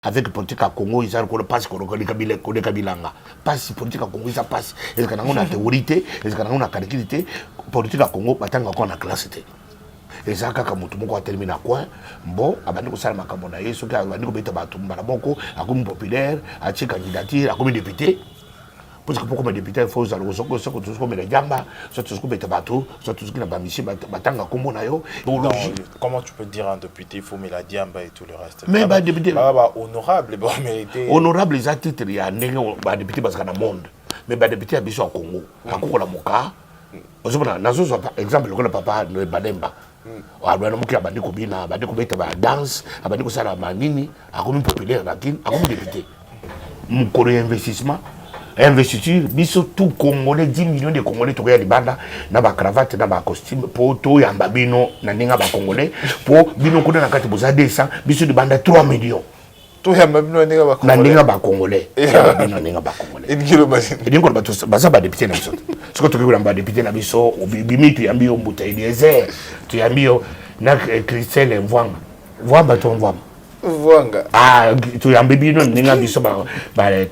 avec politique à Congo, ils ont passe Kabilanga. Passe politique à Congo, ils passe. Est-ce qu'on a une théorie, est-ce qu'on a une qualité politique à Congo, maintenant qu'on a classe. Et ça, quand on a terminé à quoi, bon, abandonné au Salma Kamonaye, ce qui a abandonné au Batumbalaboko, à comme populaire, à ses candidatures, à comme député. Parce que pourquoi les députés, il faut que les gens comme les Jamba, soit tous comme les bateaux, soit tous comme les Bamissi, Batanga Komonayo. Comment tu peux dire un député, il faut mettre la Diamba et tout le reste? Mais les députés. Honorable, bon, mérité. Honorable, les artistes, il y a un député parce qu'il y a un monde. Mais les députés habitent au Congo. À Congo, la Moka. Par exemple, le papa de Bademba. Abandonné à Bandiko Bina, Bandiko Beta danse, Bandiko Sala Manini, à comme populaire, à comme député. Mon investissement. Investiture, biso tout Congolais, 10 millions de Congolais, tu regardes les bandes, na ba cravate, na ba costume, pour tout y ambabino, na ninga ba Congolais, pour bino kuna na kati boza 200, biso de bande 3 millions. Tout y ambabino na ninga ba Congolais. Na ninga ba Congolais. Et dit le basi. Et dit qu'on va tous, baza ba député na biso. Ce que tu veux ba député na biso, bimi tu yambio mbouteille des tu yambio na Christelle Mvwanga. Mvwanga ton Mvwanga. Vwanga. Ah, tu as bébino, n'inga biso ba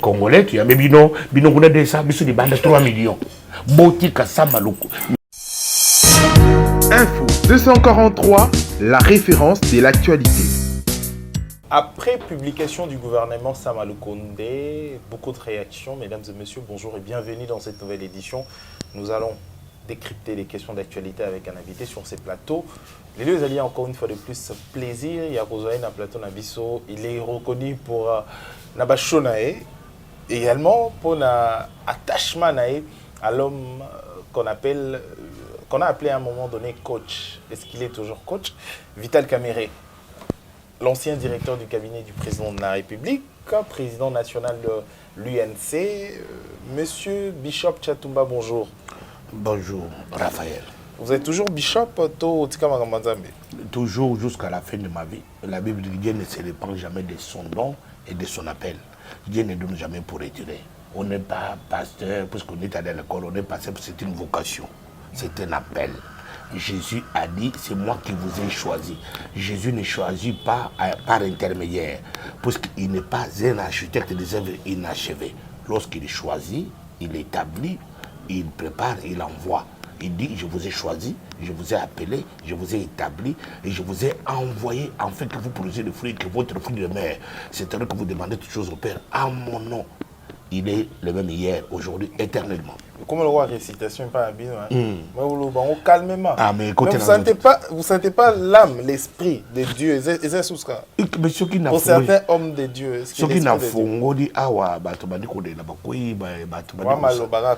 Congolais, tu as bébino, bino kuna de ça, biso di bande 3 millions. Boti kasama loko. Info 243, la référence de l'actualité. Après publication du gouvernement Sama Lukonde, beaucoup de réactions. Mesdames et messieurs, bonjour et bienvenue dans cette nouvelle édition. Nous allons décrypter les questions d'actualité avec un invité sur ces plateaux. Les deux alliés, encore une fois de plus, plaisir. Il y a Rosaïne à plateau Nabiso. Il est reconnu pour Nabashonae, également pour l'attachement à l'homme qu'on a appelé à un moment donné coach. Est-ce qu'il est toujours coach? Vital Kamere, l'ancien directeur du cabinet du président de la République, président national de l'UNC. Monsieur Bishop Chatumba, bonjour. Bonjour, Raphaël. Vous êtes toujours bishop toujours jusqu'à la fin de ma vie. La Bible dit que Dieu ne se répand jamais de son nom et de son appel. Dieu ne donne jamais pour retirer. On n'est pas pasteur, puisqu'on est allé à l'école, on est pasteur, c'est une vocation, c'est un appel. Jésus a dit, c'est moi qui vous ai choisi. Jésus ne choisit pas par intermédiaire, puisqu'il n'est pas un architecte des œuvres inachevées. Lorsqu'il choisit, il établit, il prépare, il envoie. Il dit, je vous ai choisi, je vous ai appelé, je vous ai établi et je vous ai envoyé afin que vous produisiez le fruit, que votre fruit demeure. C'est-à-dire que vous demandez toutes choses au Père à mon nom. Il est le même hier, aujourd'hui, éternellement. Comme le roi récitation n'est pas un bien, calmement. Ah, mais écoutez, vous ne sentez pas l'âme, l'esprit de Dieu. Mais ceux qui pour certains hommes de Dieu. Ceux qui n'ont pas dit, ah ouais,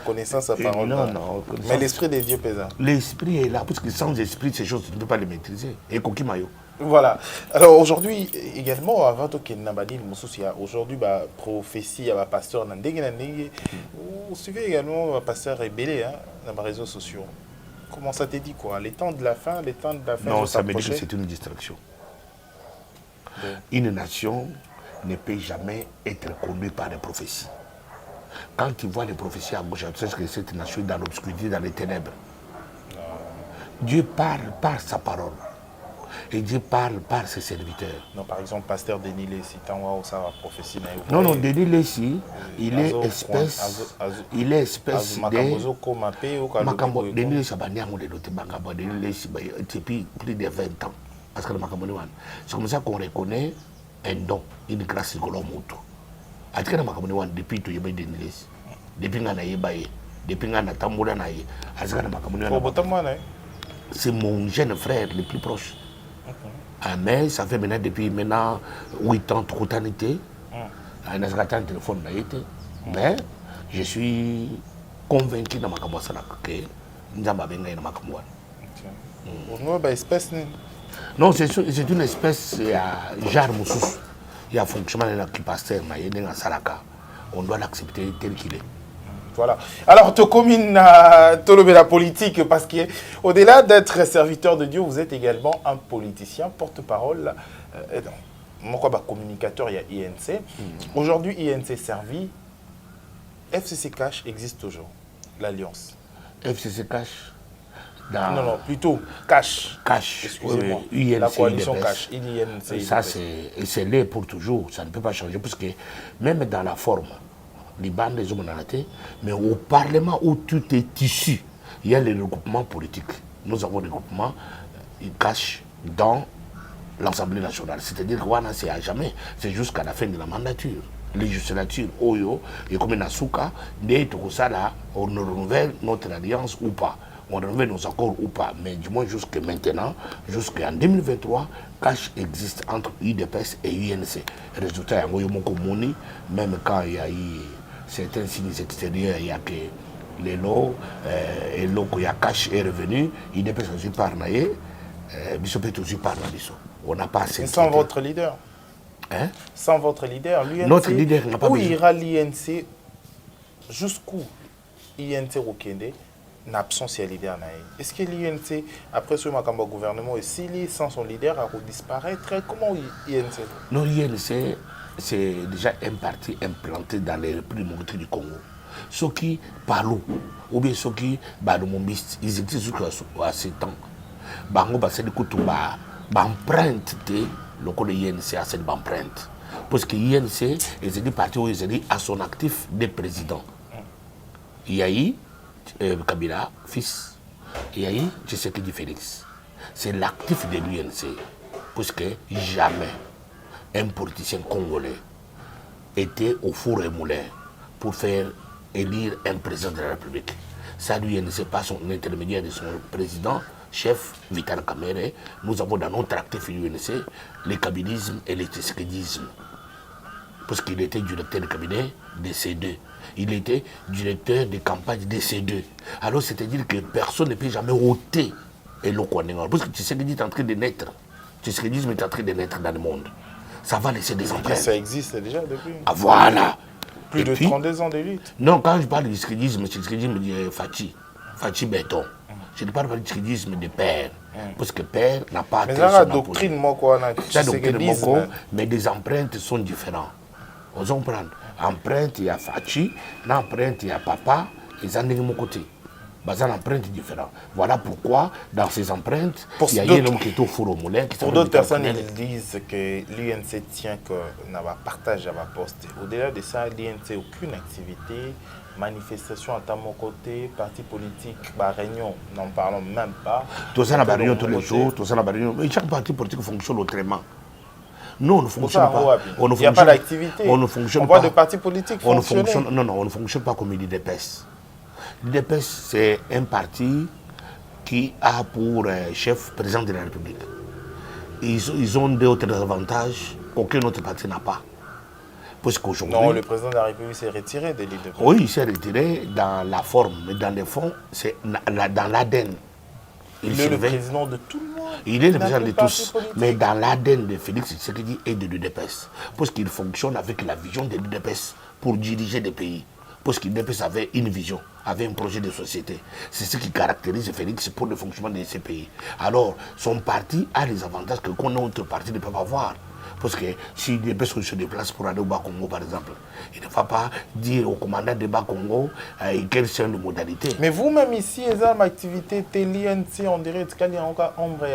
connaissance à parole. Non. Mais l'esprit de Dieu pèse. L'esprit est là, parce que sans esprit, ces choses, tu ne peux pas les maîtriser. Et Kokimayo. Voilà. Alors aujourd'hui, également, avant que aujourd'hui, prophétie, il y a pasteur vous suivez également un pasteur rébellé dans les réseaux sociaux. Comment ça te dit quoi? Les temps de la fin, Non, ça me dit que c'est une distraction. Une nation ne peut jamais être conduite par les prophéties. Quand tu vois les prophéties à gauche, tu sais que cette nation est dans l'obscurité, dans les ténèbres. Dieu parle par sa parole. Et Dieu parle par ses serviteurs. Non, par exemple, pasteur Denis Lessi, prophétie. Non, Denis Lessi, il est espèce de... Denis Lessi, depuis plus de 20 ans. Parce que c'est comme ça qu'on reconnaît un don, une grâce de l'homme. Depuis tout, il y a Denis Lessi. Depuis que c'est mon jeune frère le plus proche. Mais ça fait maintenant depuis 8 ans, trop d'années. Un téléphone n'a été. Mais je suis convaincu de ma que Nzamba benga na makamwa. Non, c'est une espèce de genre moussous. Il y a un fonctionnement qui passe dans Saraka. On doit l'accepter tel qu'il est. Voilà. Alors, tu commune la politique parce qu'au-delà d'être serviteur de Dieu, vous êtes également un politicien, porte-parole. Communicateur, il y a INC. Aujourd'hui, INC servi. FCC Cash existe toujours, l'Alliance. FCC Cash, Non, plutôt cash. Cash. Excusez-moi. Oui, la UNC, coalition UDPS. cash. INC, Ça, c'est l'est pour toujours. Ça ne peut pas changer. Parce que même dans la forme, les bandes des hommes mais au Parlement où tout est issu, il y a les regroupements politiques. Nous avons des regroupements cash dans l'Assemblée nationale. C'est-à-dire que c'est à jamais. C'est jusqu'à la fin de la mandature. Législature, Oyo, et comme Nasuka, on renouvelle notre alliance ou pas. On renouvelle nos accords ou pas. Mais du moins jusqu'à maintenant, jusqu'en 2023, cash existe entre UDPS et UNC. Résultat, même quand il y a eu certains signes extérieurs, il y a que les lots, et l'eau qu'il y a cash est revenu, UDPS aussi par naïe, Bissop est aussi par naïe. On n'a pas assez. Sans votre leader. Hein? Sans votre leader, l'UNC. Notre leader n'a pas où besoin. ira l'INC? Jusqu'où INC Rokende n'absence de leader? Est-ce que l'INC, après ce Makamba gouvernement, et s'il est sans son leader, a disparaître? Comment INC? Non, l'INC, c'est déjà un parti implanté dans les républiques démocratiques du Congo. Ceux qui parlent, ou bien ceux qui parlent, ils existent jusqu'à 7 ans. Bango, c'est du coup, empreinte le code de l'INC a cette empreinte. Parce que l'INC est un parti où il est à son actif des présidents. Il y a eu Kabila, fils. Il y a eu Tshisekedi Félix. C'est l'actif de l'UNC. Parce que jamais un politicien congolais était au four et moulin pour faire élire un président de la République. Ça, l'UNC pas son intermédiaire de son président, chef Vital Kamerhe. Nous avons dans notre actif l'UNC le kabylisme et le tshisekedisme. Parce qu'il était directeur de cabinet de ces deux. Il était directeur de campagne de ces deux. Alors, c'est-à-dire que personne ne peut jamais ôter le Kouanégal. Parce que Tshisekedi est en train de naître. Le tshisekedisme est en train de naître dans le monde. Ça va laisser des empreintes. Ça existe déjà depuis. Ah, voilà. Plus de 32 ans de lutte. Non, quand je parle de tshisekedisme, tshisekedisme de Fachi Béton. Je ne parle pas du tshisekedisme de père. Parce que père n'a pas... Mais la doctrine, moi, quoi, mais des empreintes sont différentes. On comprend. Empreinte, il y a Fachi, l'empreinte, il y a papa, et ça n'est de mon côté. Des empreintes différentes. Voilà pourquoi, dans ces empreintes, il y a un homme qui est au four au moulin. Pour d'autres personnes, ils disent que l'INC tient que n'a pas partage à ma poste. Au-delà de ça, l'INC aucune activité, manifestation à mon côté, parti politique, réunion, n'en parlons même pas. Tout ça, la réunion tous les jours, tout ça, la réunion. Mais chaque parti politique fonctionne autrement. Nous, on ne fonctionne pas. Il n'y a pas d'activité. On ne fonctionne pas. On voit des partis politiques fonctionner. On ne fonctionne pas comme l'IDPS. L'IDPS, c'est un parti qui a pour chef président de la République. Ils ont d'autres avantages qu'aucun autre parti n'a pas. Parce qu'aujourd'hui... Non, le président de la République s'est retiré de l'IDPS. Oui, il s'est retiré dans la forme, mais dans le fond, c'est dans l'ADN. Il est le président de tout le monde. Il est le président de tous, mais dans l'ADN de Félix Tshisekedi et de l'UDPS. Parce qu'il fonctionne avec la vision de l'UDPS pour diriger des pays. Parce que l'UDPS avait une vision, avait un projet de société. C'est ce qui caractérise Félix pour le fonctionnement de ces pays. Alors, son parti a les avantages que autre parti ne peut pas avoir. Parce que si l'UDPS se déplace pour aller au Bas-Congo, par exemple, il ne va pas dire au commandant de Bas-Congo quelles sont les modalités. Mais vous-même ici, les armes activités, l'INC, on dirait qu'il y a encore ombre,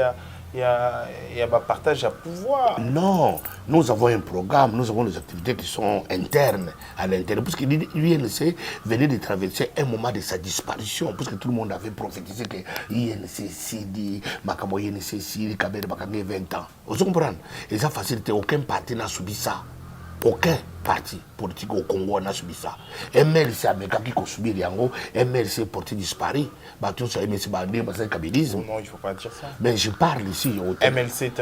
il y a un partage à pouvoir. Non, nous avons un programme, nous avons des activités qui sont internes à l'intérieur. Parce que l'INC venait de traverser un moment de sa disparition. Parce que tout le monde avait prophétisé que l'INC, Sidi, Makabo, INC, Sidi, Kabere, Bakangé, 20 ans. Vous comprenez? Et ça facilité, aucun parti n'a subi ça. Aucun parti politique au Congo n'a subi ça. MLC a subi Riango, MLC porté disparu. Bâton sur MLC Bandé, c'est kabylisme. Non, il ne faut pas dire ça. Mais je parle ici. MLC,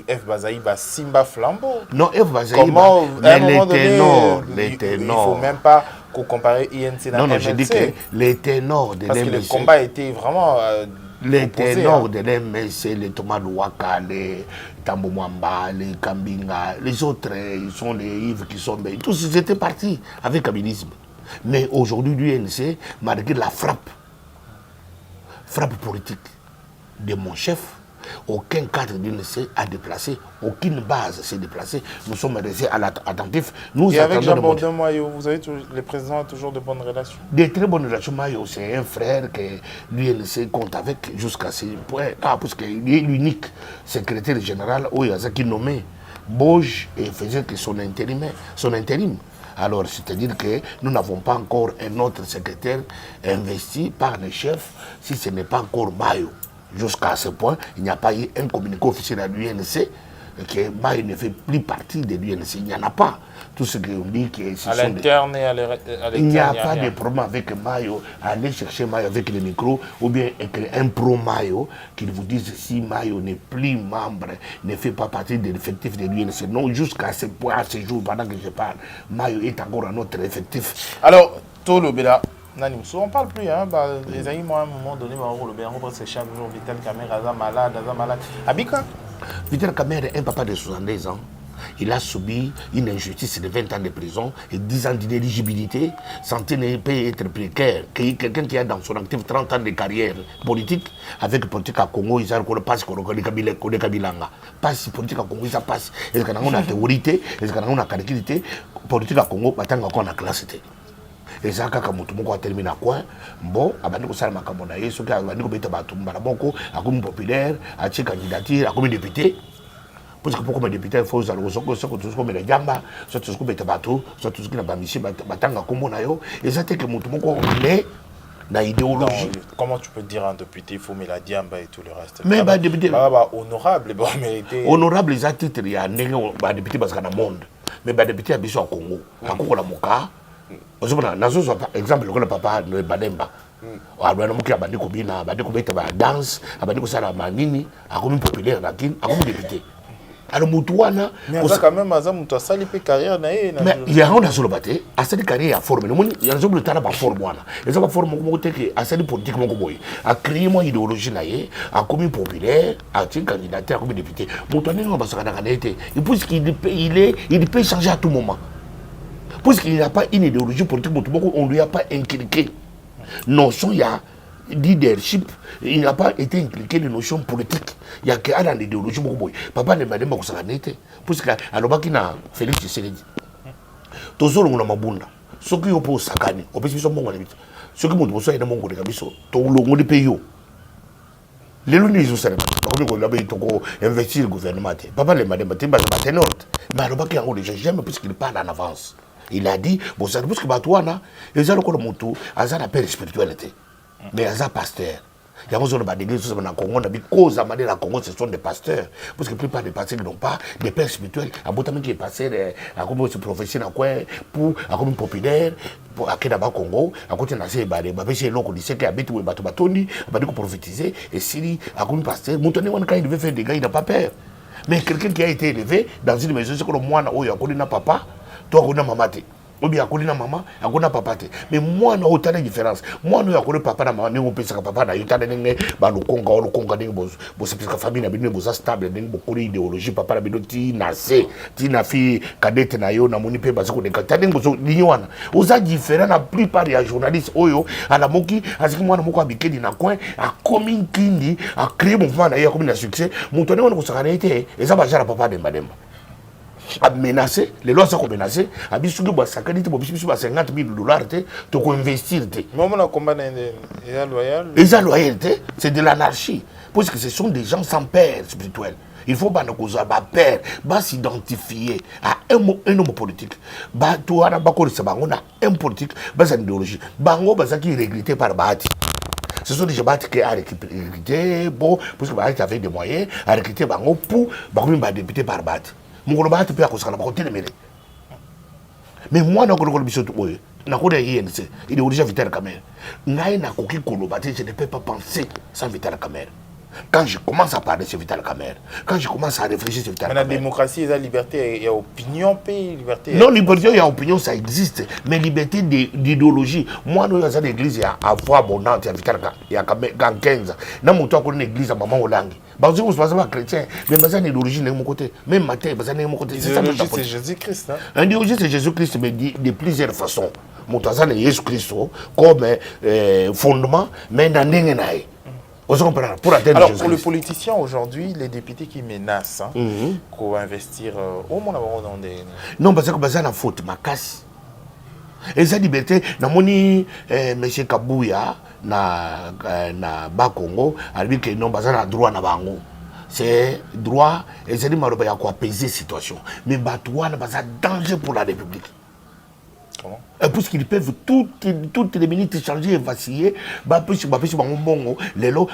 F Bazaï, Simba Flambeau. Non, F Bazaï, comment, mais les ténors. Il ne faut même pas comparer INC à MLC. Non, je dis que les ténors de parce que le combat était vraiment... les ténors de l'MLC, les Thomas Louaka, les Tambo Mwamba, les Kambinga, les autres, ils sont les Yves qui sont... Tous ils étaient partis avec le kabylisme. Mais aujourd'hui, l'UNC, malgré la frappe politique de mon chef, Aucun cadre de l'UNC a déplacé, aucune base s'est déplacée. Nous sommes restés attentifs. Et avec Jean-Baudin Mayo, vous avez le président a toujours de bonnes relations? Des très bonnes relations. Mayo, c'est un frère que l'UNC compte avec jusqu'à ce point. Parce qu'il est l'unique secrétaire général où il y a qui nommé Boge et faisait que son intérim. Alors, c'est-à-dire que nous n'avons pas encore un autre secrétaire investi par le chef si ce n'est pas encore Mayo. Jusqu'à ce point, il n'y a pas eu un communiqué officiel à l'UNC que Mayo ne fait plus partie de l'UNC. Il n'y en a pas. Tout ce qu'on dit que à l'interne et à l'externe. Il n'y a pas de problème avec Mayo. Allez chercher Mayo avec le micro ou bien écrire un pro Mayo qui vous dise si Mayo n'est plus membre, ne fait pas partie de l'effectif de l'UNC. Non, jusqu'à ce point, à ce jour, pendant que je parle, Mayo est encore un autre effectif. Alors, Tolo Bela, on ne parle plus, hein, les amis, moi, à un moment donné, c'est chaque jour, Vital Kamer, Aza malade. Abika Vital Kamer est un papa de 70 ans. Il a subi une injustice de 20 ans de prison et 10 ans d'inéligibilité. Santé ne peut être précaire. Quelqu'un qui a dans son actif 30 ans de carrière politique, avec politique à Congo, il a passe passe politique à Congo, il passe. Est-ce qu'on a une théorie, est-ce qu'on a une caractéristique politique à Congo, maintenant qu'on a classé. Et ça, quand on a terminé à quoi? Bon, abandi ko sala makambo na yeso ka abandi ko beta bato mbala moko akomi populaire a tie candidature akomi député parce que pourquoi député il faut ça le soko tout comme les jamba soit tout ce que beta bato soit tout ce qui na ba misi batanga kombo na yo et ça que mutu moko mais na idéologie. Comment tu peux dire un député il faut mettre la diamba et tout le reste? Mais bah député honorable bon mérité honorable les titres il y a ba député parce que na monde mais ba député à biso Congo akoko la moka. Par exemple, le papa de Bademba, danse, populaire, député. Alors, Moutouana, mais quand même, a sali carrière. Mais il y a un seul bâté, à cette carrière, formé. Il y a un seul temps à former. Il y a un forme à cette politique, à créer mon idéologie, à commun populaire, à titre candidat, à commun député. Moutouana, il peut changer à tout moment. Puisqu'il n'y a pas une idéologie politique, on ne lui a pas inculqué. Notion, il y a leadership, il n'a pas été inculqué de notions politiques. Il y a qu'à dans l'idéologie. Papa ne m'a pas dit que ça n'était. Puisqu'à l'obakina, Félix Tshisekedi. Tous les gens ont mabunda. Ceux qui opposent Sakani, opposition mongo na bito. Ceux qui montent pour ça ils mongo de kabiso. Tout le monde paye. Les lois ils ont ça. Comme on l'a dit, toko investir le gouvernement. Papa le m'a dit, bah c'est ténor. Mais l'obakina on déjà jamais puisqu'il parle en avance. Il a dit, bon, ça parce que Batouana, ils ont le Moto, ils ont la paix spiritualité. Mais ils ont pasteur. Il y a besoin de l'église au Congo, cause à la Congo, ce sont des pasteurs. Parce que la plupart des pasteurs n'ont pas des pères spirituels. À Botamé qui est passé, à comment se professer dans quoi, pour, à comme populaire, pour à Kenaba Congo, à côté de la Sébade, à Béché, l'on dit qu'il habite où Batoni, à Badiko prophétiser, et Siri, à comme pasteur, Moutoni, quand il devait faire des gars, il n'a pas peur. Mais quelqu'un qui a été élevé dans une maison, c'est comme moi, où il y a un papa, toi, on a maman. Ou bien on a maman, on a papa. Mais moi, on a autant de différence. Moi, on a papa, maman, on peut se papa, on a autant de Congo, on a Congo, famille, on a stable, on a idéologie, papa, on a nacé, tina fille, cadette, nayo, na moni pe parce qu'on est cadette, on a différent la plupart des journalistes, oyo, à la moki, à ce que moi, on a habité dans un coin, à commune kindi, à créer mon mouvement, d'ailleurs, comme un succès, mon tonné, on a été, et ça va gérer papa de madame. A menacé, les lois sont menacées, a dit que ça a 50 000 $, tu peux investir. Mais on a combat les loyaux. Les loyautés, c'est de l'anarchie. Parce que ce sont des gens sans père spirituel. Il faut pas père, s'identifier à un homme politique. On a un politique, une idéologie. Bango, qui est regretté par Bahati. Ce sont des gens qui ont recruté, bon, parce que Bahati avait des moyens, à recruter Bango pour député par Bahati. Mais moi, je ne peux pas penser sans Vital Kamer. Quand je commence à parler sur Vital Kamer, quand je commence à réfléchir sur Vital Kamer. Mais la démocratie, il y a liberté, il y a opinion, liberté. Non, liberté, il y a opinion, ça existe. Mais liberté d'idéologie. Moi, nous, dans l'église, il y a voix abondante, il y a Vital Kamer, il y a 15. Dans mon temps, on a une église à Maman Olangi. Bah, vous ne pas chrétien, mais vous avez une idéologie de mon côté. Même matin, vous avez mon côté. L'idéologie, c'est Jésus-Christ. Hein? L'idéologie, c'est Jésus-Christ, mais de plusieurs façons. Mon temps, c'est Jésus-Christ comme fondement, mais dans l'ingénierie. Pour atteindre alors, pour les politiciens aujourd'hui, les députés qui menacent pour investir au moins dans des... Non, parce que c'est la faute, ma casse. Et cette liberté, M. Kabouya, na Bakongo, a dit que non, c'est droit na bango. C'est droit, et c'est dit qu'il y a quoi apaiser la situation. Mais Batouane, c'est un danger pour la République. Comment? Puisqu'ils peuvent toutes les minutes changer et vaciller, les lots,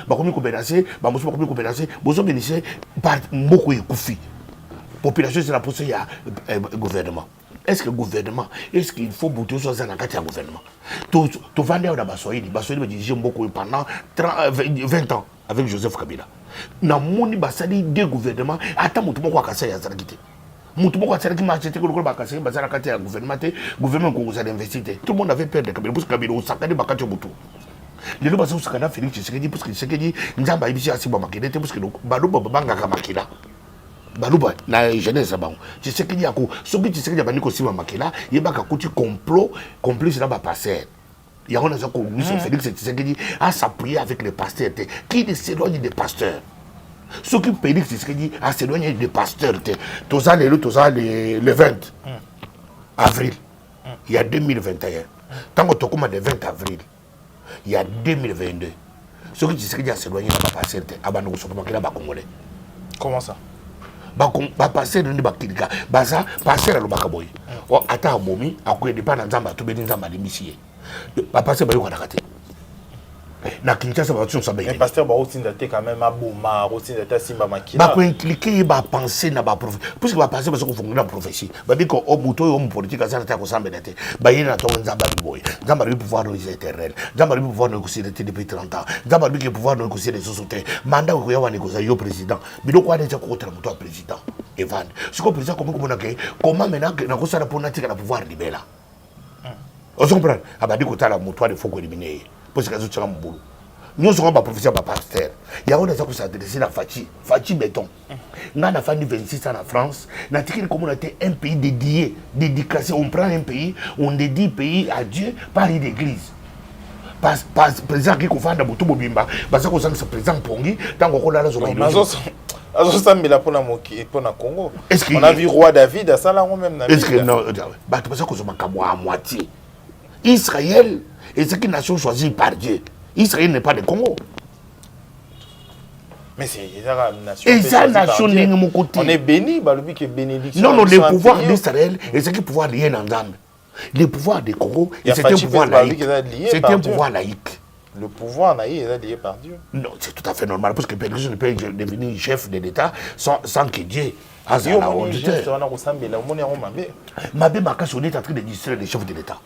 population c'est la posture du gouvernement. Est-ce que le gouvernement, est-ce qu'il faut bouter sur un gouvernement? Tout vendeur dans Bassoïdi m'a dirigé beaucoup pendant 20 ans avec Joseph Kabila. Dans mon Bassali, deux gouvernements, attends, mon tour à casser à Zaragité. Mon tour à casser qui m'a acheté le groupe à casser, Bazar à casser gouvernement qu'on vous a investi. Tout le monde avait peur de Kabila, parce que Kabila, on s'accade Bakacho Boutou. Les lois sont scandales, Félix Tshisekedi, parce que Tshisekedi, nous avons ici à Sibamakina, parce que Balouba Banga Makina. Balouba, na jeunesse là-bas. Tshisekedi, ce que Tshisekedi a banni aussi Makina, il y a un complot, complice là-bas passé. Il y a un Félix Tshisekedi à s'appuyer avec les pasteurs qui s'éloignent des pasteurs. Ce qui Félix Tshisekedi à s'éloigner des pasteurs, tous le 20 avril, il y a 2021. Tant que tu as le 20 avril, il y a 2022. Ce qui Tshisekedi à s'éloigner des pasteurs, Congolais. Comment ça? Passer dans les bactéries, baza passer à l'obakaboy. Oh, attends, bomi, à quoi dépend dans Zamba, tout bien dans Zamba, les missiers. Passer par le Kate. Na Kinshasa, va tout mais pasteur, bah aussi d'aller quand même à Bouma, aussi d'aller à Simba Makina. Bah quoi impliquer, bah penser, n'a pas profiter. Puisque va passer parce qu'on fonctionne la prophétie. Bah dit qu'au bouton, homme politique, à ça, qu'on s'en bénété. Bah il y a un Zamba boy. Zamba lui pouvoir nous éternel. Zamba lui pouvoir négocier depuis 30 ans. Zamba lui pouvoir négocier les sociétés. Mandat où il y a négocié au président. Mais donc quoi déjà contre le président. Evan. Ce qu'on président comment maintenant que nous sommes pour notre pouvoir libéral. On se comprend. Ah bah dit que tu as la moutoire de faut éliminer. Parce que c'est un boulot. Nous sommes pas professeurs, pas pasteurs. Il y a des gens qui s'adressent à Fachi béton. Nous avons fait 26 ans en France. Nous avons une communauté, un pays dédié, dédicacé. On prend un pays, on dédie le pays à Dieu par une église. Président qui confond dans Boutou Bobimba, parce que c'est président Pongi, tant qu'on a la zone. Congo. On a vu roi David à ça là même. Est-ce que non? Parce que c'est à moitié. Israël est une nation choisie par Dieu. Israël n'est pas le Congo. Mais c'est la nation. Et ça, nation n'est pas mon côté. On est béni, Baloubi qui est bénédiction. Non, non, le pouvoir d'Israël et c'est le pouvoir lié dans l'âme. Le pouvoir du Congo, c'est un pouvoir laïque. C'est un pouvoir laïque. Le pouvoir laïque est lié par Dieu. Non, c'est tout à fait normal parce que personne ne peut devenir chef de l'État sans que Dieu a la honte. Mabé Makassou est en train de distraire les chefs de l'État.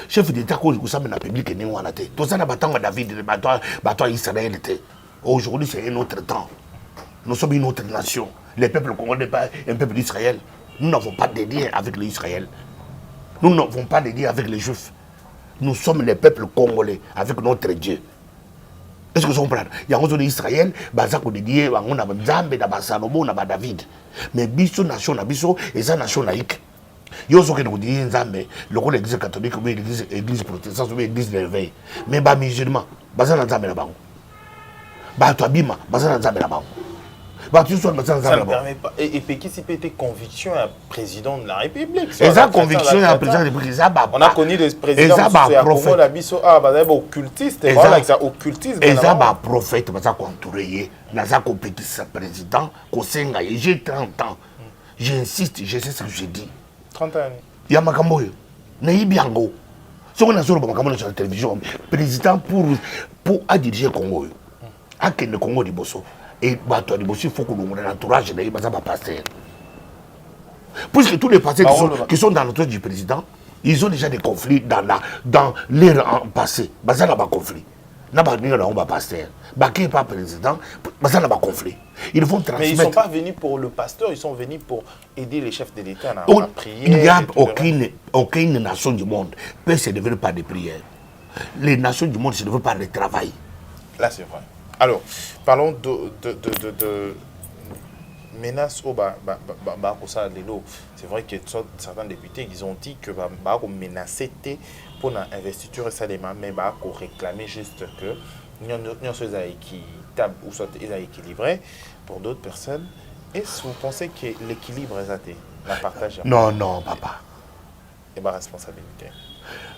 Chef d'État qu'on a dans le public n'est pas là. Tout ça n'a pas tant David, bataille Israël était. Aujourd'hui, c'est un autre temps. Nous sommes une autre nation. Les peuples congolais n'est pas un peuple d'Israël. Nous n'avons pas de lien avec l'Israël. Nous n'avons pas de lien avec les Juifs. Nous sommes les peuples congolais avec notre Dieu. Est-ce que vous comprenez? Il y a un Israël, on dit on a Nzambe, on a Salomo, on a David. Mais biso nation, biso et sa nation laïque. Yo so que nous disons Nzambe, l'église catholique ou l'église protestante ou l'église de l'éveil. Mais les musulmans, ils ont Nzambe là-bas. Les Abima, ils ont Nzambe là-bas. Ça ne permet pas. Et qui s'y peut être conviction à président de la République. Et ça, conviction à président de la République. On a connu des présidents qui sont occultistes. Et ça, occultisme. Et ça, prophète, ça, contouré. Ça, compétition président, j'ai 30 ans. J'insiste, je sais ce que je dis. 30 ans. Il y a Makambo. Naïbiango. Si on a sur la télévision, président pour diriger le Congo. À quel le Congo du Bosso. Et il faut que l'entourage de pasteur. Puisque tous les pasteurs qui sont dans l'entourage du président, ils ont déjà des conflits dans l'ère passée. Ils ont des conflits. Ils ont des pasteurs. Ils n'ont pas président, ils ont des conflits. Ils vont transmettre. Mais ils ne sont pas venus pour le pasteur, ils sont venus pour aider les chefs de l'État à prier. Il n'y a aucune nation du monde peut se développer par des prières. Les nations du monde se développent par le travail. Là, c'est vrai. Alors, parlons de menaces au c'est vrai que certains députés ils ont dit que menacé pour l'investiture et ça mais réclamer juste que nous sommes équitables ou soit équilibrés pour d'autres personnes. Est-ce que vous pensez que l'équilibre est athée, la partage? Non, non, papa. Et ma responsabilité.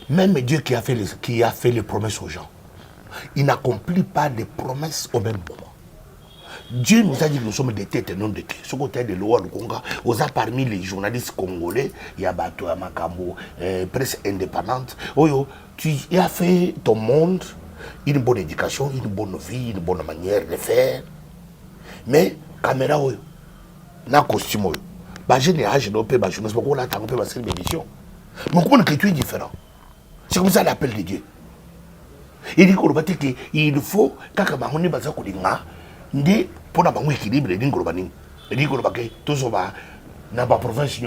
Même Dieu qui a fait les promesses aux gens, il n'accomplit pas les promesses au même moment. Dieu nous a dit que nous sommes des têtes et non des queues. Ce côté de l'Oua, le Congo, parmi les journalistes congolais, il y a Bato, Makambo, presse indépendante. Tu as fait ton monde une bonne éducation, une bonne vie, une bonne manière de faire. Mais, caméra, na costume, je n'ai pas de je ne sais pas comment cette émission. Mais comment que tu es différent? C'est comme ça l'appel de Dieu. Il dit qu'il faut, quand on est basé sur le pour avoir un équilibre, il dit que tout ça dans la province,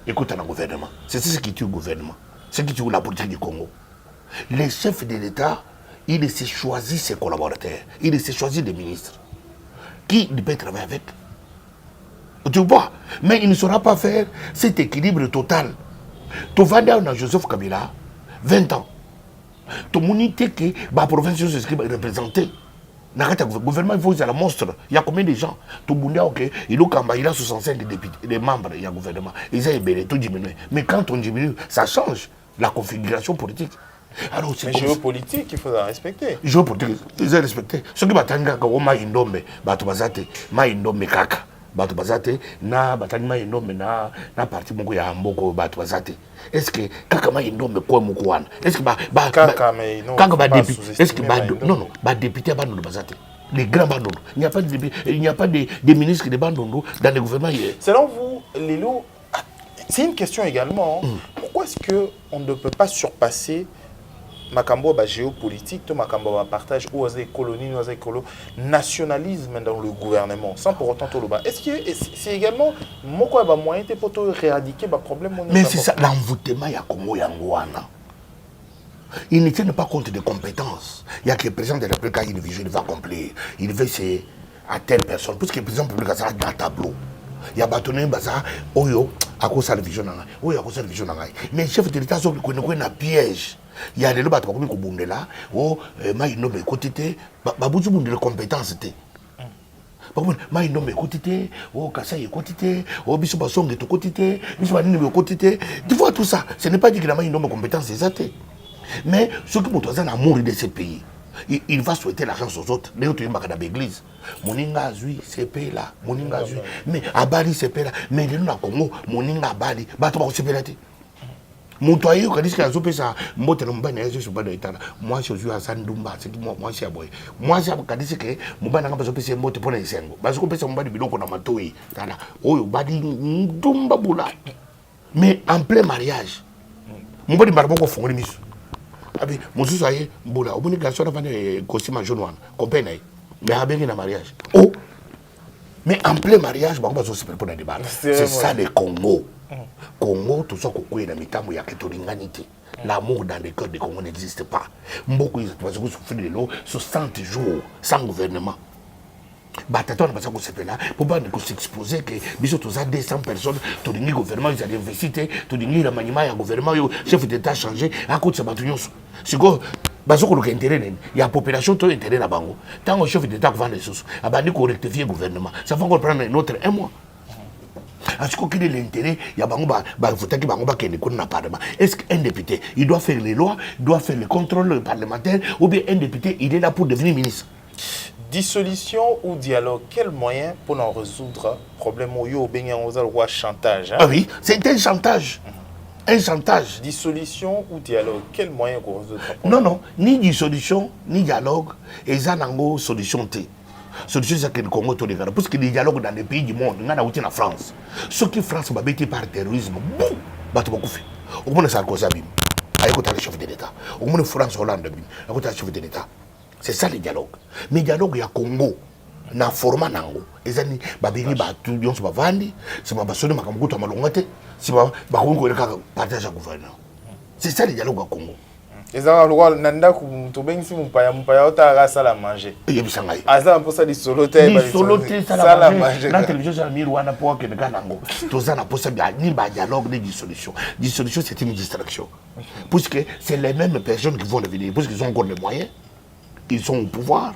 écoute le gouvernement. C'est ce qui tue le gouvernement. C'est ce qui tue la politique du Congo. Les chefs de l'État, ils se choisissent ses collaborateurs. Ils se choisissent des ministres. Qui il peut travailler avec? Tu vois? Mais il ne saura pas faire cet équilibre total. Tu vas dans Joseph Kabila, 20 ans. Tu monité que la province est représentée. Le gouvernement, il faut que la monstre. Il y a combien de gens? Tout le monde il a 65 des membres du gouvernement. Ils ont tout diminué. Mais quand on diminue, ça change la configuration politique. Alors, mais géopolitique, il faut la respecter. Géopolitique, ils ont respecté. Ce qui va t'engager, kaka. Bato bazate na batani indombe na parti moko ya mboko bato bazate. Est-ce que kaka indombe kwa moko wana? Est-ce que kaka ba député, est-ce que non ba député ba bazate. Les grands bandondo. Il n'y a pas de ministres de bandondo dans le gouvernement. Selon vous, Lilo, c'est une question également. Pourquoi est-ce que on ne peut pas surpasser Makambo géopolitique, tout Makambo partage ou colonie, nationalisme dans le gouvernement, sans pour autant tout le bas. Est-ce que c'est également un moyen pour éradiquer le problème? Mais c'est ça, l'envoûtement ya Congo Yangouana. Il ne tient pas compte des compétences. Il y a que le président de la République, il veut, il va accomplir. Il veut c'est à telle personne. Parce que le président de la République a un tableau. Il y a bâtonné baza, oyo, à cause de la vision. Oyo, à cause de la vision. Mais le chef de l'État, il connaît un piège. Il y a des gens qui ont été là, ils ont été côté, ils ont des compétences. Mais ils ont été côté, Kassa est côté, Bissou Bassong est côté, Bissou Banini est côté. Tu vois tout ça, ce n'est pas dit que ils ont des compétences exactes. Mais ceux qui ont un amour de ce pays, il va souhaiter la chance aux autres. Les autres, ils sont dans l'église. Moninga Zui, c'est pays là. Moninga Zui. Mais Abali, c'est pays là. Mais les gens à Congo, Moninga Abali, c'est pays là. Moi, je suis à Sandumba, c'est moi, je suis à Boy. Moi, je suis que mon ban n'a pas besoin de moto pour les sengo. Parce que personne ne biloko na matoi. Oh, badi ndumba bula. Mais en plein mariage, mon badi marbo fond les miss. Abi, mon sous aye bula. Au bout de garçon avant de costume jaune one, compagnie. Mais avec un mariage. Oh, mais en plein mariage, on va se préparer des balles. C'est ça le Congo. Congo, tout ça qu'on a mis à l'humanité. L'amour dans le cœur du Congo n'existe pas. Beaucoup de gens souffrent de l'eau 60 jours sans gouvernement. Bataton n'a pas ça là pour pas s'exposer que bisous tous à 200 personnes, tout le gouvernement ils ont investi, tout le maniement du gouvernement, le chef d'État changé à cause de ce bâtiment. C'est quoi? Parce que l'intérêt, il y a la population qui a intérêt là-bas. Tant que le chef d'État vend les choses, il va rectifier le gouvernement. Ça va prendre un autre un mois. Est-ce qu'il y a l'intérêt? Est-ce qu'un député, il doit faire les lois, il doit faire le contrôle parlementaire, ou bien un député, il est là pour devenir ministre? Dissolution ou dialogue, quel moyen pour en résoudre le problème? Chantage. Ah oui, c'est un chantage. Un chantage. Dissolution ou dialogue, quel moyen pour résoudre le problème? Non, ni dissolution, ni dialogue, et ça n'a pas solution. Solution c'est que le Congo tout regarde parce que les dialogues dans les pays du monde on a outil en France ce qui France va bêter par terrorisme bon bato beaucoup fait au moins ça cause abîme avec le chef de l'État au moins France Hollande avec le chef de l'État c'est ça les dialogues mais dialogue ya Congo na format nango ezani babini batu yonso bavandi c'est pas basoni makambo to malongate c'est pas ba ko ka partage gouvernement c'est ça les dialogues à Congo. Les gens nanda kutubengi mpaya ota sala manger. Yebisangai. Aza mposa di solote sala manger. La télévision ça miroir na pour que le ganango. Toza na posa bien ni ba dialogue ni dissolution. Dissolution c'est une distraction. Puisque c'est les mêmes personnes qui vont devenir parce qu'ils ont encore les moyens. ils sont au pouvoir,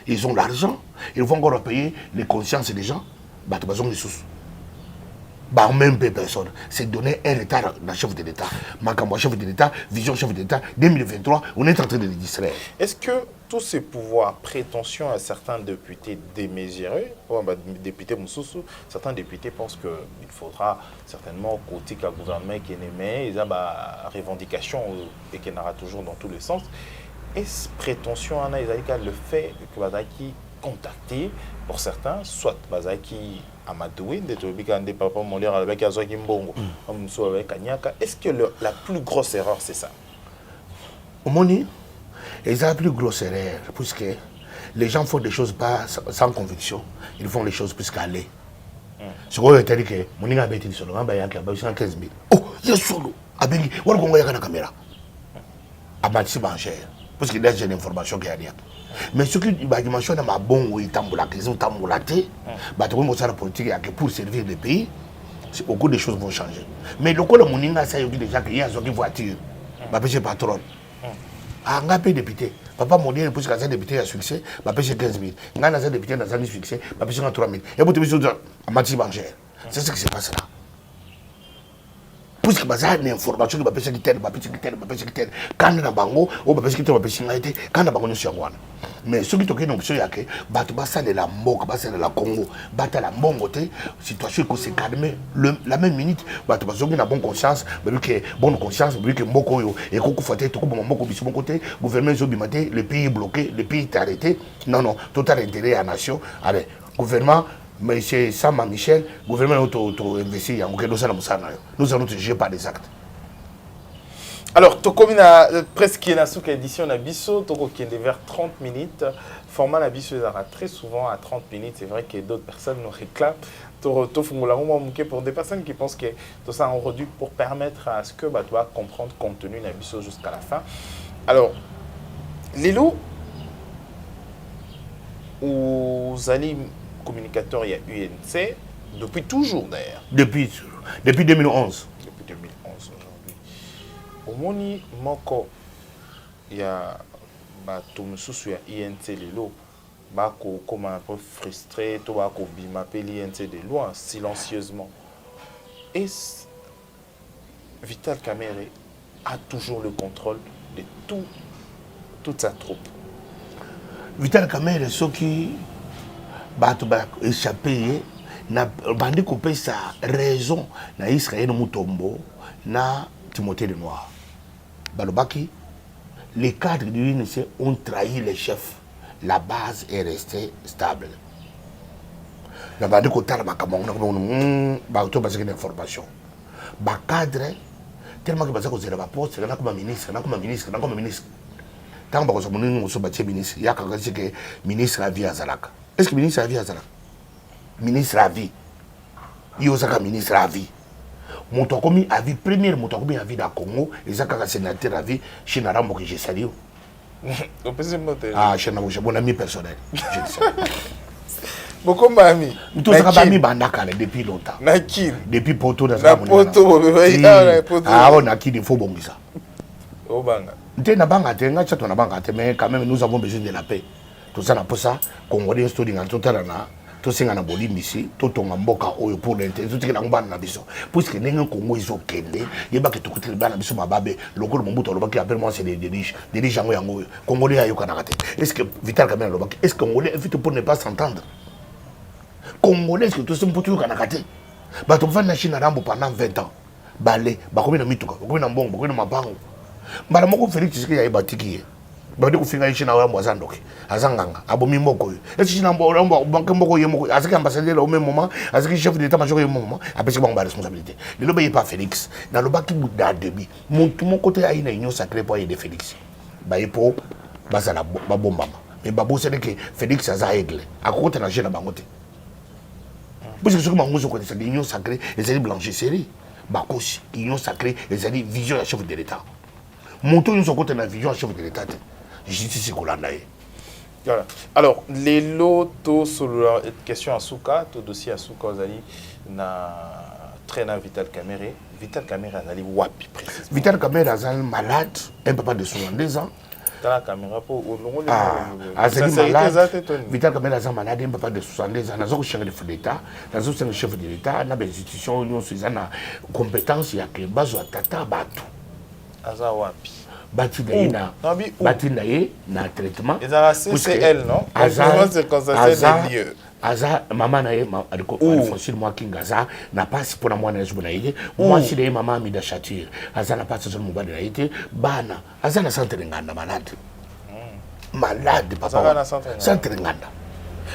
ils ont l'argent, ils vont encore payer les consciences des gens. Bah, tu vas les sous. Bah, même personne. C'est donner un retard dans le chef de l'État. Makambo, chef de l'État, vision chef de l'État, 2023, on est en train de les distraire. Est-ce que tous ces pouvoirs, prétention à certains députés démesurés, députés Moussoussou, certains députés pensent qu'il faudra certainement côté le gouvernement qui est aimé, ils ont des revendications et qui n'aura toujours dans tous les sens. Est-ce prétention le fait que Bazaki contacté pour certains, soit Bazaki Amadouine, des papa Molière avec Azoaki Mbongo, avec Kanyaka, est-ce que la plus grosse erreur c'est ça? Au Moni, et c'est la plus grosse erreur, puisque les gens font des choses pas sans conviction, ils font les choses puisqu'aller. Ce qu'on a dit que mon a été sur le rang, il y a 15 000. Oh, il y a solo. Abengi, où est-ce qu'on a la caméra? À Matisse Bancher, parce qu'il y a une information qui a dit. Mais ce qui est dimension dans ma bonne ou tamboulaté, la politique pour servir le pays, beaucoup de choses vont changer. Mais le cas de Moninga, ça y est déjà qu'il y a une voiture, ma pêche patron. Ah, on a payé député. Papa m'a dit que quand un député a succès, ma pêche 15 000. Quand un député a un succès, ma pêche 3 000. Et vous avez dit à Mathieu Banger. C'est ce qui se passe là. Puisque baza une information qui va pêcher qui tel, va pêcher qui tel, va pêcher qui tel. Quand on a bango, on va pêcher qui tel, va pêcher qui tel. Quand on a bango, on est mais ceux qui toquent une option, il y a que basa de la Mok, basa de la Congo, bata la Mongote, situation qui s'est calmée. La même minute, bata qui a bonne conscience, bonne conscience, que Moko et Koko Fate, tout comme Moko Bissou côté, gouvernement Zobimate, le pays est bloqué, le pays est arrêté. Non, non, total intérêt à la nation. Allez, gouvernement. Mais c'est Sama Michel, le gouvernement a investi, nous allons te juger par des actes. Alors, comme presque une édition de Bisso, qui est vers 30 minutes, format la Bisso est très souvent à 30 minutes. C'est vrai que d'autres personnes nous réclament. Pour des personnes qui pensent que tout ça est réduit pour permettre à ce que tu vas comprendre le contenu de la Bisso jusqu'à la fin. Alors, Lilo, vous allez communicateur, il y a UNC, depuis toujours d'ailleurs. Depuis 2011. Depuis 2011 aujourd'hui. Au Moni Moko, il y a tout le sous INC Lelo, comme un peu frustré, tout va m'appeler l'INC de loin, silencieusement. Et Vital Kamerhe a toujours le contrôle de toute sa troupe. Vital Kamerhe, ce qui a échappé, n'a pas coupé sa raison, na Israël Moutombo, na Timothée de Noir. Balobaki, les cadres de l'UNC ont trahi les chefs. La base est restée stable. Na bandi ko tala makamong na ba auto basé une information. Ba cadre tellement que basé ko zera ba poste na comme ministre. Tant que vous avez ministre, il y a quelqu'un qui est ministre à vie à Zalaka. Est-ce que le ministre à vie à Zalaka? Ministre à vie. Il y a un ministre à vie. Montokomi à vie, premier Montokomi à vie dans le Congo, et ça, quand sénateur à vie, chez Narambo que j'ai salué. Ah, chez Narambo, j'ai mon ami personnel. Beaucoup d'amis. Tout ça, j'ai mis Bandakale depuis longtemps. Nakir. Depuis Poto, dans la Poto, ah, on a qui il faut bon ça. Oh, banga. Mais quand même, nous avons besoin de la paix. Tout ça, pour ça, Congolais, tout ça, na Bolivie, tout on a mboka pour l'intérêt, tout ce qui est en bas de la biso. Puisque les Congo, ils ont kende, il y a que tout le monde a biso mababe, le gros Mobutu, le qui appelle moi, c'est des riches en Congolais à Yokanagate. Est-ce que Vital Kamerhe, est-ce que Congolais est pour ne pas s'entendre? Congolais, est-ce que tout ça pour tout Yokanagate? Bah, tu vas naître na Rambo pendant 20 ans. Balé, bah, combien de mituka, combien de bon, combien de mabango. Bah, mon Félix, c'est ce qu'il y a bâti. Bah, tu fais un à Moazandoki, à Zanganga, à Bomimoko. Est-ce que tu as un banque Moko Yemoko, à ce qu'ambassadeur au même moment, à ce que chef d'état-major au même moment, après c'est bon, la responsabilité. Ne le payez pas Félix. Dans le bac qui bout d'un demi, mon côté a une union sacrée pour aider Félix. Bah, il faut, bah, ça la bombe. Mais Babo, c'est que Félix a aiglé. À côté de la jeune bangote. Parce que ce que je connais, c'est l'union sacrée, et c'est blanchisserie. Bakos, union sacrée, et c'est vision à chef de l'État. Monto nous côté la vision à chef de l'État. Justice Kolandaye. Voilà. Alors, les lots sur la question à Souka, tout dossier à Souka, vous allez na traîner Vital Kamerhe. Vital Kamerhe, vous allez wapi précisément. Vital Kamerhe est malade, un papa de 72 ans. Dans la caméra pour azali malade. Vital Kamerhe aza malade, un papa de 72 ans. Nazo ko chef de l'État, nazo ko chef de l'État, na institution union suzana compétence ya ke bazo tata batu. Aza wapi? Bati na ye na traitement. Ezala CCL non? Aza maman na ye adiko Alphonsine moi kingaza na passe pour moi na zubuna yé moi si de maman mi da chatir aza na passe sur mobile na yé bana aza na centre nganda malade papa centre nganda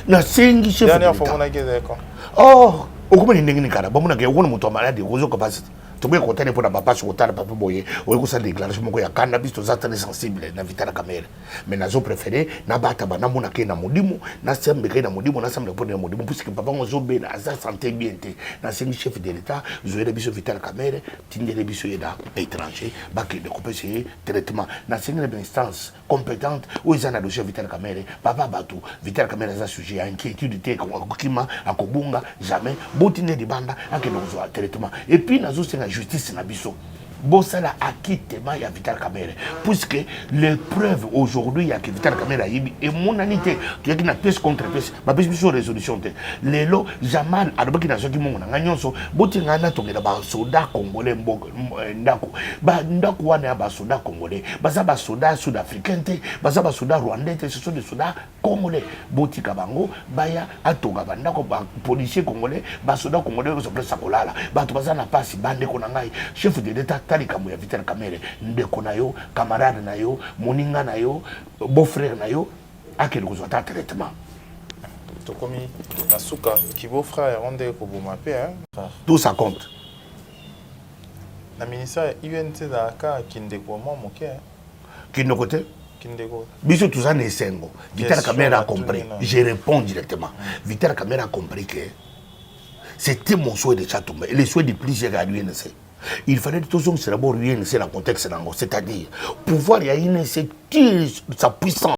na sengi chef dernière fois on a gagné quoi oh okuma ndenge ni kala bomuna ke wona muto malade ozo capacité tobe kontane pour na papa sur otala papa boye o ko sa déclaration moko ya cannabis to za très sensible na Vital Kamerhe mais nazo préféré na bata bana mona ke na modimo na sembe ke na modimo na sembe pour na modimo puisque papa ngozo be na za santé bien té na sengi chef de l'état zoé biso Vital Kamerhe tindele biso yeda étranger ba ke de couper traitement na sengi na instance compétente où ils en a dossier Vital Kamerhe papa batu Vital Kamerhe za sujet à inquiétude té ko kima akobunga jamais botine di banda akeno zo traitement et puis nazo senga justice na biso bosala acquittement ya Vital Kamerhe puisque les preuves aujourd'hui ya que Vital Kamerhe yibi et mon anité tu qui na pièce contre pièce ba pièce biso résolution te lelo Jamal adobaki na soki mongo na nyonso botinga na tongela ba soldat congolais ndako ba ndako wana ya ba soldat congolais baza ba soldat sud-africain te baza ba soldat rwandais te ce sont des soldats congolais botika bango baya atoga ba ndako ba policier congolais ba soldat congolais so presa kolala ba to baza na pasi bande ko na ngai chef de l'état likambo ya Vital Kamerhe ndeko na yo camarade na yo moninga na yo beau-frère na yo akeli kozwa ta traitement tokomi na suka ki beau-frère onde ko boma pe hein tout ça compte na ministère UNT da ka kindeko mo moke kino côté kindeko biso tout ça ne sengo Vital Kamerhe a compris je réponds directement Vital Kamerhe a compris que c'était mon souhait de Chatumba et le souhait de plusieurs à l'UNC. Il fallait que tout le monde se d'abord c'est le contexte, c'est-à-dire pouvoir y a une sa puissance.